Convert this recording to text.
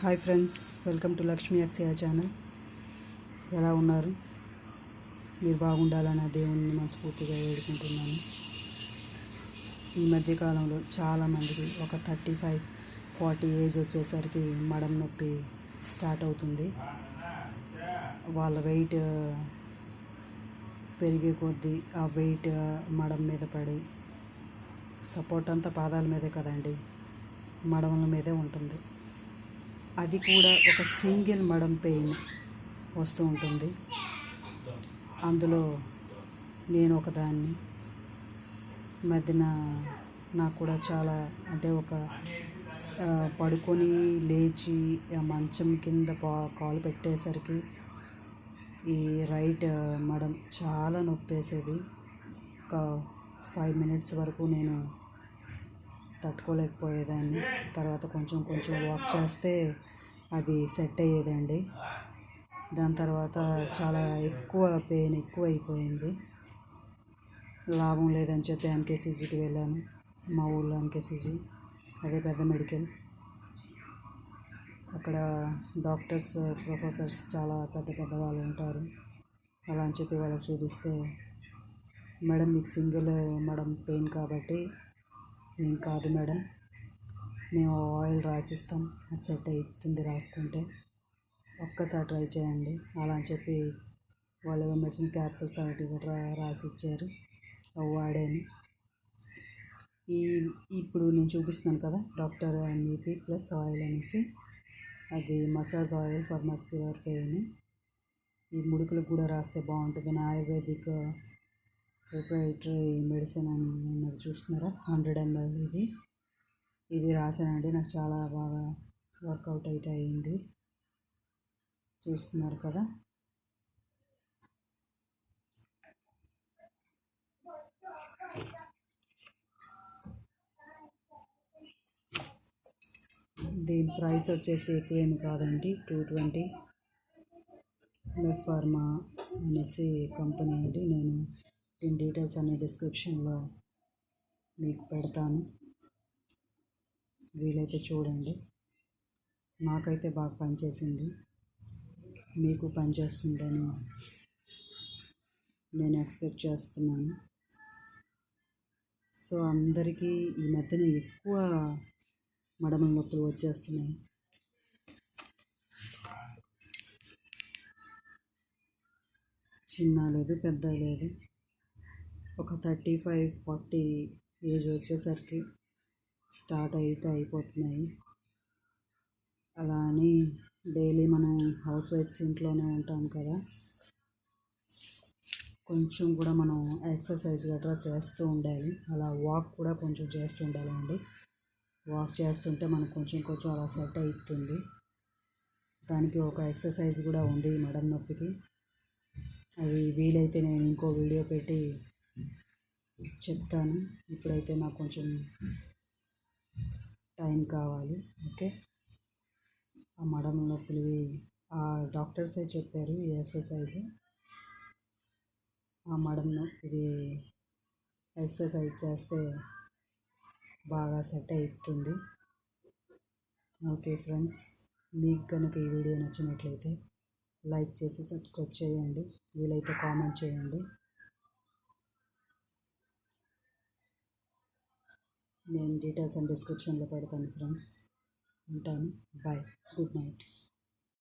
Hi friends, welcome to Lakshmi Akshaya channel. ఎలా ఉన్నారు? మీరు బాగుండాలని దేవుణ్ణి మనస్ఫూర్తిగా వేడుకుంటున్నాను. ఈ మధ్యకాలంలో చాలామందికి ఒక 35-40 ఏజ్ వచ్చేసరికి మడం నొప్పి స్టార్ట్ అవుతుంది. వాళ్ళ వెయిట్ పెరిగే కొద్దీ ఆ వెయిట్ మడం మీద పడి, సపోర్ట్ అంతా పాదాల మీదే కదండి, మడమల మీదే ఉంటుంది. అది కూడా ఒక సింగిల్ మడం పెయిన్ వస్తూ ఉంటుంది. అందులో నేను ఒకదాన్ని. మధ్యన నాకు కూడా చాలా ఒక పడుకొని లేచి మంచం కింద కాలు పెట్టేసరికి ఈ రైట్ మడం చాలా నొప్పేసేది. ఒక 5 minutes వరకు నేను తట్టుకోలేకపోయేదాన్ని. తర్వాత కొంచెం వాక్ చేస్తే అది సెట్ అయ్యేదండి. దాని తర్వాత చాలా పెయిన్ ఎక్కువ అయిపోయింది. లాభం లేదని చెప్పి ఎంకేసీజీకి వెళ్ళాను. మా ఊళ్ళో ఎంకేసీజీ, అదే పెద్ద మెడికల్. అక్కడ డాక్టర్స్, ప్రొఫెసర్స్ చాలా పెద్ద వాళ్ళు ఉంటారు. అలా అని చెప్పి వాళ్ళకి చూపిస్తే, మేడం మీకు సింగిల్ మడం పెయిన్ కాబట్టి ఏం కాదు మేడం, మేము ఆయిల్ రాసిస్తాం, అది సెట్ అవుతుంది రాసుకుంటే, ఒక్కసారి ట్రై చేయండి అలా అని చెప్పి వాళ్ళు మెడిసిన్ క్యాప్సూల్స్ అనేవి కూడా రాసి ఇచ్చారు. అవి వాడాను. ఇప్పుడు నేను చూపిస్తున్నాను కదా, డాక్టర్ ఎంఈపీ ప్లస్ ఆయిల్ అనేసి, అది massage oil for muscular pain. ఈ ముడుకులకు కూడా రాస్తే బాగుంటుంది. ఆయుర్వేదిక్ ప్రొప్రైటరీ మెడిసిన్ అని ఉన్నది, చూస్తున్నారా, 100 ml ఇది రాశానండి. నాకు చాలా బాగా వర్కౌట్ అయితే అయింది. చూస్తున్నారు కదా. దీని ప్రైస్ వచ్చేసి ఎక్కువేమి కాదండి, 220. ఫార్మా అనేసి కంపెనీ అండి. నేను దీని డీటెయిల్స్ అన్ని డిస్క్రిప్షన్లో మీకు పెడతాను, వీలైతే చూడండి. నాకైతే బాగా పనిచేసింది, మీకు పనిచేస్తుందని నేను ఎక్స్పెక్ట్ చేస్తున్నాను. సో అందరికీ ఈ మధ్యన ఎక్కువ మడమల నొప్పులు వచ్చేస్తున్నాయి. చిన్న లేదు, పెద్ద లేదు, ఒక 35-40 ఏజ్ వచ్చేసరికి స్టార్ట్ అయిపోతున్నాయి. అలా అని డైలీ మనం హౌస్ వైఫ్స్ ఇంట్లోనే ఉంటాం కదా, కొంచెం కూడా మనం ఎక్సర్సైజ్ గట్రా చేస్తూ ఉండాలి. అలా వాక్ కూడా కొంచెం చేస్తూ ఉండాలండి. వాక్ చేస్తుంటే మనకు కొంచెం అలా సెట్ అవుతుంది. దానికి ఒక ఎక్సర్సైజ్ కూడా ఉంది మడం నొప్పికి. అది వీలైతే నేను ఇంకో వీడియో పెట్టి చెప్తాను. ఇప్పుడైతే నాకు కొంచెం టైం కావాలి. ఓకే, ఆ మడం నొప్పులు ఆ డాక్టర్సే చెప్పారు ఈ ఎక్సర్సైజ్. ఆ మడం నొప్పిది ఎక్సర్సైజ్ చేస్తే బాగా సెట్ అవుతుంది. ఓకే ఫ్రెండ్స్, మీకు కనుక ఈ వీడియో నచ్చినట్లయితే లైక్ చేసి సబ్స్క్రైబ్ చేయండి, వీలైతే కామెంట్ చేయండి. నేను డీటెయిల్స్ అండ్ డిస్క్రిప్షన్లో పెడతాను ఫ్రెండ్స్. ఉంటాను, బాయ్, గుడ్ నైట్.